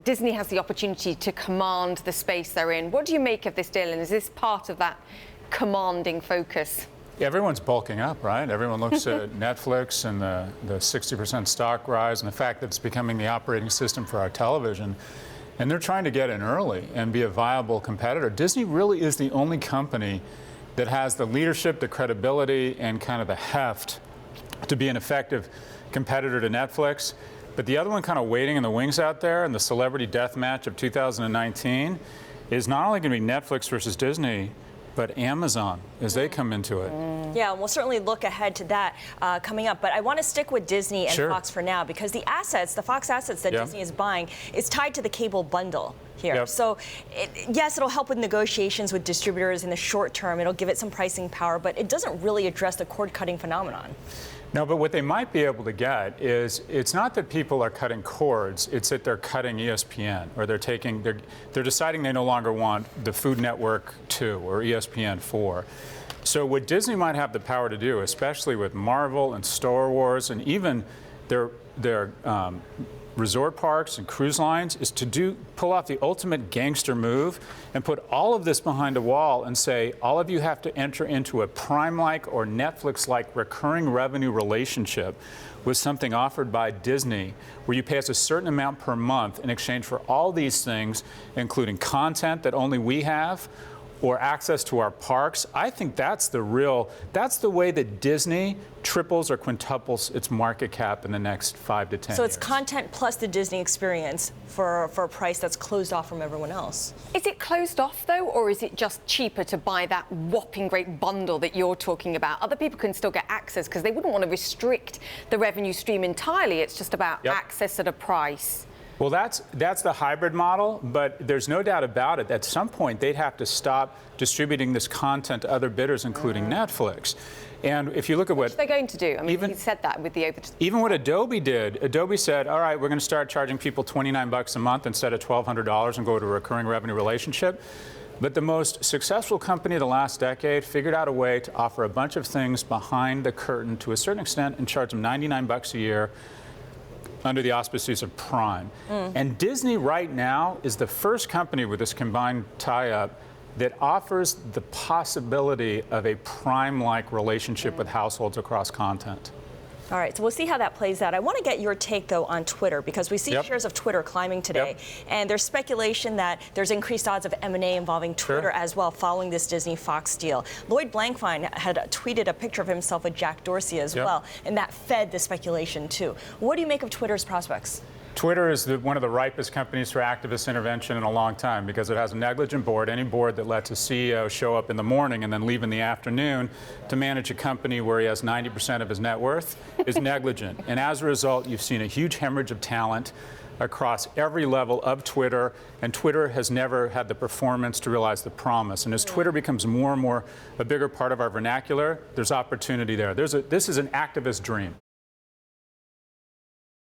Disney has the opportunity to command the space they're in. What do you make of this deal, and is this part of that commanding focus? Yeah, everyone's bulking up, right? Everyone looks at Netflix and the 60% stock rise and the fact that it's becoming the operating system for our television. And they're trying to get in early and be a viable competitor. Disney really is the only company that has the leadership, the credibility, and kind of the heft to be an effective competitor to Netflix. But the other one kind of waiting in the wings out there in the celebrity death match of 2019 is not only going to be Netflix versus Disney, but Amazon as they come into it. Yeah, we'll certainly look ahead to that coming up. But I want to stick with Disney and Fox for now, because the assets, the Fox assets that Disney is buying, is tied to the cable bundle here. So, yes, it'll help with negotiations with distributors in the short term. It'll give it some pricing power, but it doesn't really address the cord-cutting phenomenon. No, but what they might be able to get is, it's not that people are cutting cords, it's that they're cutting ESPN, or they're deciding they no longer want the Food Network 2 or ESPN 4. So what Disney might have the power to do, especially with Marvel and Star Wars and even their resort parks and cruise lines, is to pull off the ultimate gangster move and put all of this behind a wall and say, all of you have to enter into a Prime-like or Netflix-like recurring revenue relationship with something offered by Disney, where you pay us a certain amount per month in exchange for all these things, including content that only we have, or access to our parks. I think that's the way that Disney triples or quintuples its market cap in the next 5 to 10 years. So it's content plus the Disney experience for a price that's closed off from everyone else. Is it closed off, though, or is it just cheaper to buy that whopping great bundle that you're talking about? Other people can still get access because they wouldn't want to restrict the revenue stream entirely. It's just about access at a price. Well, that's the hybrid model, but there's no doubt about it. At some point, they'd have to stop distributing this content to other bidders, including Netflix. And if you look at what they're going to do, I mean, he said that with the even what Adobe did. Adobe said, all right, we're going to start charging people $29 a month instead of $1,200 and go to a recurring revenue relationship. But the most successful company of the last decade figured out a way to offer a bunch of things behind the curtain to a certain extent and charge them $99 a year under the auspices of Prime. And Disney right now is the first company with this combined tie-up that offers the possibility of a Prime-like relationship with households across content. All right, so we'll see how that plays out. I want to get your take, though, on Twitter, because we see shares of Twitter climbing today. And there's speculation that there's increased odds of M&A involving Twitter as well following this Disney-Fox deal. Lloyd Blankfein had tweeted a picture of himself with Jack Dorsey as well, and that fed the speculation, too. What do you make of Twitter's prospects? Twitter is one of the ripest companies for activist intervention in a long time, because it has a negligent board. Any board that lets a CEO show up in the morning and then leave in the afternoon to manage a company where he has 90% of his net worth is negligent. And as a result, you've seen a huge hemorrhage of talent across every level of Twitter, and Twitter has never had the performance to realize the promise. And as Twitter becomes more and more a bigger part of our vernacular, there's opportunity there. This is an activist dream.